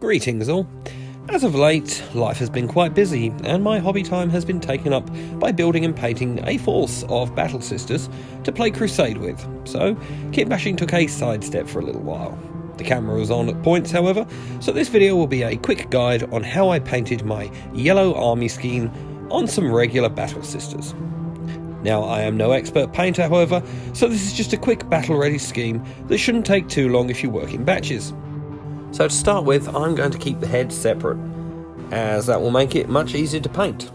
Greetings all. As of late, life has been quite busy, and my hobby time has been taken up by building and painting a force of battle sisters to play crusade with, so kit bashing took a sidestep for a little while. The camera was on at points, however, so this video will be a quick guide on how I painted my yellow army scheme on some regular battle sisters. Now, I am no expert painter, however, so this is just a quick battle-ready scheme that shouldn't take too long if you work in batches. So to start with, I'm going to keep the heads separate, as that will make it much easier to paint.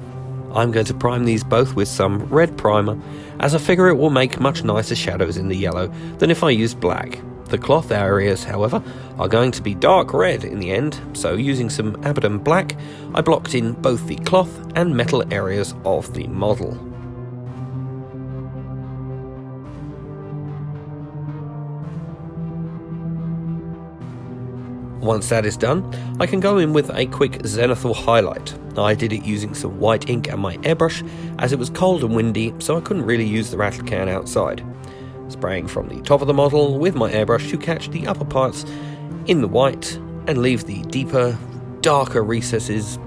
I'm going to prime these both with some red primer, as I figure it will make much nicer shadows in the yellow than if I used black. The cloth areas, however, are going to be dark red in the end, so using some Abbadon Black, I blocked in both the cloth and metal areas of the model. Once that is done, I can go in with a quick zenithal highlight. I did it using some white ink and my airbrush, as it was cold and windy, so I couldn't really use the rattle can outside. Spraying from the top of the model with my airbrush to catch the upper parts in the white and leave the deeper, darker recesses.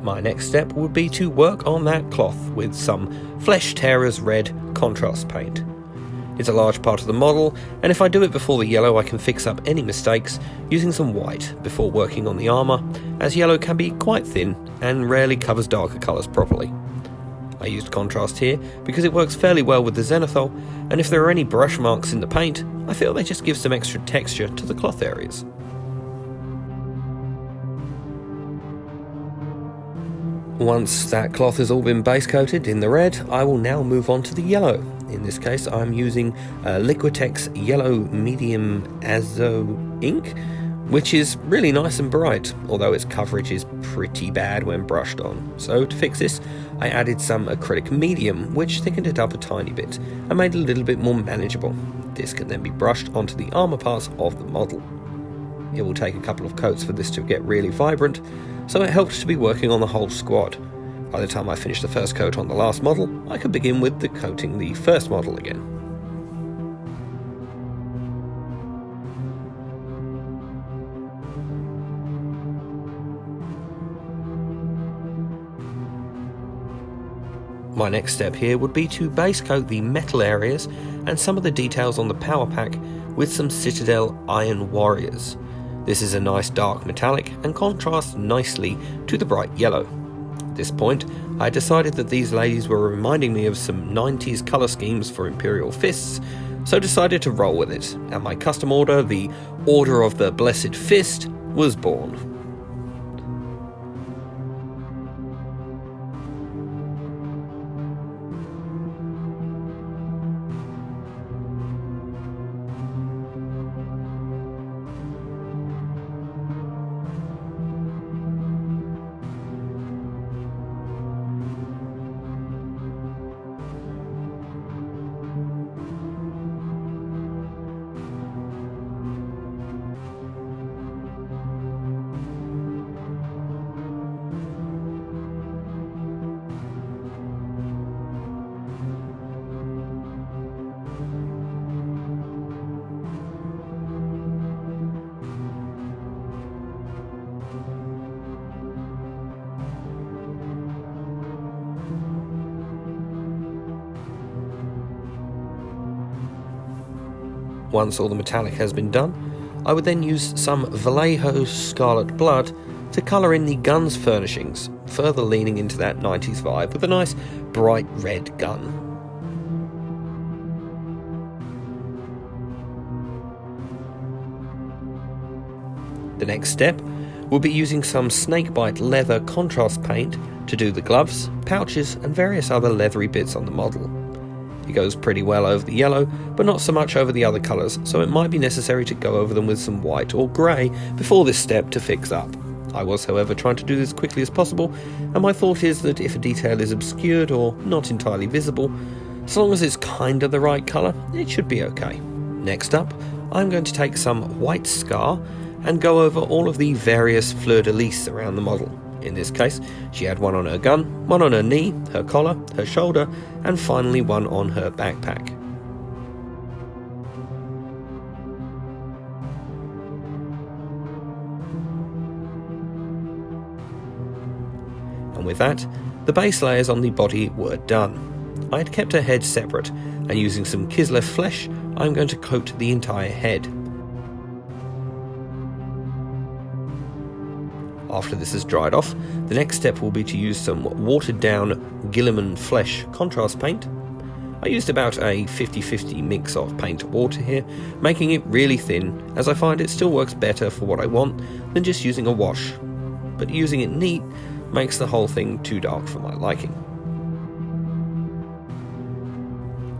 My next step would be to work on that cloth with some Flesh Terra's red contrast paint. It's a large part of the model, and if I do it before the yellow I can fix up any mistakes using some white before working on the armour, as yellow can be quite thin and rarely covers darker colours properly. I used contrast here because it works fairly well with the zenithal, and if there are any brush marks in the paint, I feel they just give some extra texture to the cloth areas. Once that cloth has all been base coated in the red, I will now move on to the yellow. In this case I'm using Liquitex Yellow Medium Azo ink, which is really nice and bright, although its coverage is pretty bad when brushed on. So to fix this, I added some acrylic medium, which thickened it up a tiny bit and made it a little bit more manageable. This can then be brushed onto the armour parts of the model. It will take a couple of coats for this to get really vibrant, so it helped to be working on the whole squad. By the time I finished the first coat on the last model, I could begin with coating the first model again. My next step here would be to base coat the metal areas and some of the details on the power pack with some Citadel Tron Warriors. This is a nice dark metallic and contrasts nicely to the bright yellow. At this point, I decided that these ladies were reminding me of some 90s colour schemes for Imperial Fists, so decided to roll with it, and my custom order, the Order of the Blessed Fist, was born. Once all the metallic has been done, I would then use some Vallejo Scarlet Blood to colour in the gun's furnishings, further leaning into that 90s vibe with a nice bright red gun. The next step will be using some Snakebite Leather contrast paint to do the gloves, pouches and various other leathery bits on the model. It goes pretty well over the yellow, but not so much over the other colours, so it might be necessary to go over them with some white or grey before this step to fix up. I was, however, trying to do this quickly as possible, and my thought is that if a detail is obscured or not entirely visible, so long as it's kind of the right colour, it should be okay. Next up, I'm going to take some white scar and go over all of the various fleur-de-lis around the model. In this case, she had one on her gun, one on her knee, her collar, her shoulder, and finally one on her backpack. And with that, the base layers on the body were done. I had kept her head separate, and using some Kislev Flesh, I'm going to coat the entire head. After this has dried off, the next step will be to use some watered down Abbadon Flesh contrast paint. I used about a 50-50 mix of paint and water here, making it really thin, as I find it still works better for what I want than just using a wash, but using it neat makes the whole thing too dark for my liking.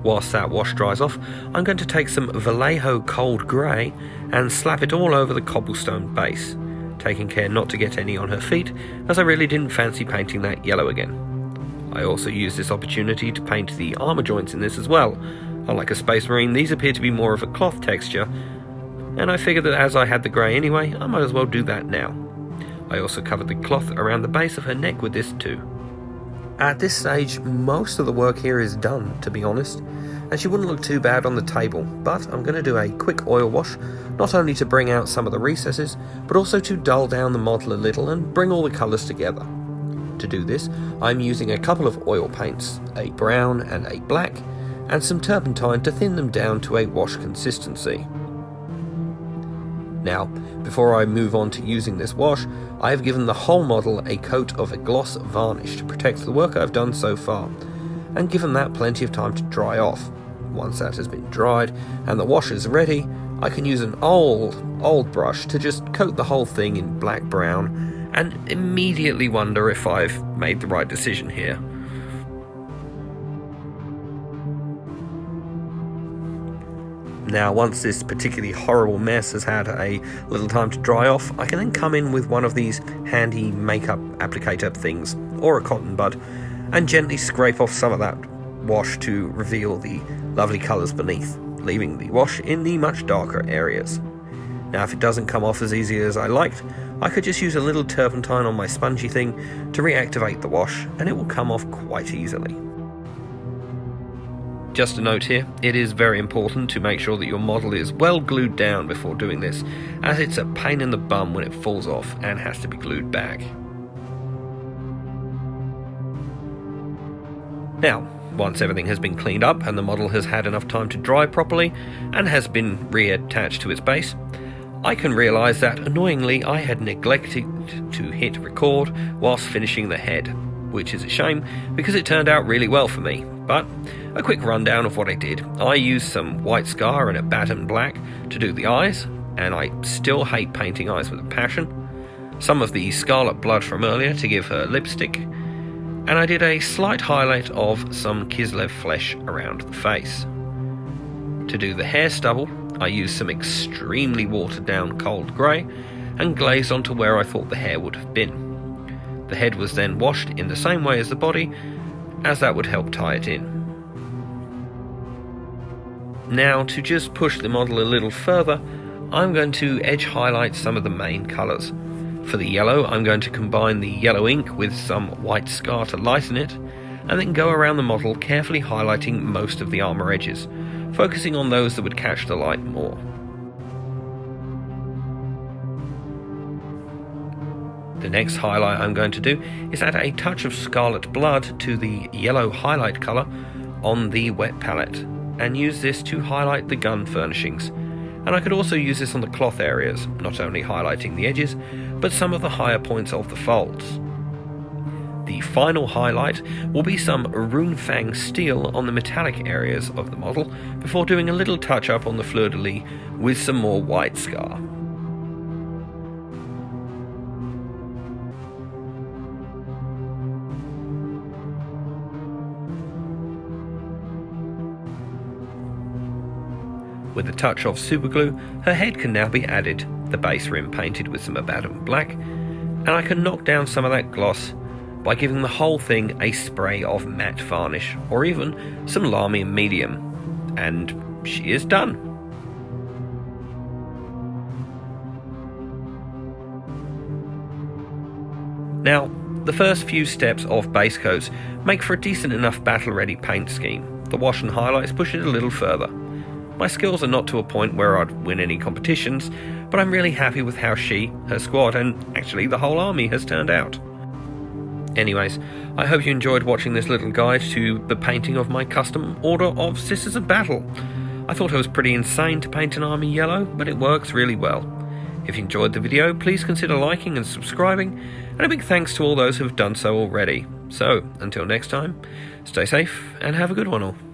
Whilst that wash dries off, I'm going to take some Vallejo cold grey and slap it all over the cobblestone base, taking care not to get any on her feet, as I really didn't fancy painting that yellow again. I also used this opportunity to paint the armour joints in this as well. Unlike a Space Marine, these appear to be more of a cloth texture, and I figured that as I had the grey anyway, I might as well do that now. I also covered the cloth around the base of her neck with this too. At this stage, most of the work here is done, to be honest, and she wouldn't look too bad on the table, but I'm going to do a quick oil wash, not only to bring out some of the recesses, but also to dull down the model a little and bring all the colours together. To do this, I'm using a couple of oil paints, a brown and a black, and some turpentine to thin them down to a wash consistency. Now, before I move on to using this wash, I have given the whole model a coat of a gloss varnish to protect the work I've done so far, and given that plenty of time to dry off. Once that has been dried and the wash is ready, I can use an old brush to just coat the whole thing in black brown and immediately wonder if I've made the right decision here. Now, once this particularly horrible mess has had a little time to dry off, I can then come in with one of these handy makeup applicator things, or a cotton bud, and gently scrape off some of that wash to reveal the lovely colours beneath, leaving the wash in the much darker areas. Now, if it doesn't come off as easy as I liked, I could just use a little turpentine on my spongy thing to reactivate the wash, and it will come off quite easily. Just a note here, it is very important to make sure that your model is well glued down before doing this, as it's a pain in the bum when it falls off and has to be glued back. Now, once everything has been cleaned up and the model has had enough time to dry properly and has been reattached to its base, I can realise that annoyingly I had neglected to hit record whilst finishing the head, which is a shame because it turned out really well for me. But a quick rundown of what I did. I used some white scar and Abbadon Black to do the eyes, and I still hate painting eyes with a passion. Some of the scarlet blood from earlier to give her lipstick, and I did a slight highlight of some Kislev Flesh around the face. To do the hair stubble, I used some extremely watered down cold grey and glazed onto where I thought the hair would have been. The head was then washed in the same way as the body, as that would help tie it in. Now, to just push the model a little further, I'm going to edge highlight some of the main colours. For the yellow, I'm going to combine the yellow ink with some white scar to lighten it, and then go around the model carefully highlighting most of the armour edges, focusing on those that would catch the light more. The next highlight I'm going to do is add a touch of scarlet blood to the yellow highlight colour on the wet palette, and use this to highlight the gun furnishings. And I could also use this on the cloth areas, not only highlighting the edges, but some of the higher points of the folds. The final highlight will be some Runefang steel on the metallic areas of the model, before doing a little touch up on the fleur-de-lis with some more white scar. With a touch of superglue, her head can now be added, the base rim painted with some Abbadon Black, and I can knock down some of that gloss by giving the whole thing a spray of matte varnish, or even some Lamy medium, and she is done. Now, the first few steps of base coats make for a decent enough battle-ready paint scheme. The wash and highlights push it a little further. My skills are not to a point where I'd win any competitions, but I'm really happy with how she, her squad, and actually the whole army has turned out. Anyways, I hope you enjoyed watching this little guide to the painting of my custom Order of Sisters of Battle. I thought it was pretty insane to paint an army yellow, but it works really well. If you enjoyed the video, please consider liking and subscribing, and a big thanks to all those who have done so already. So, until next time, stay safe and have a good one all.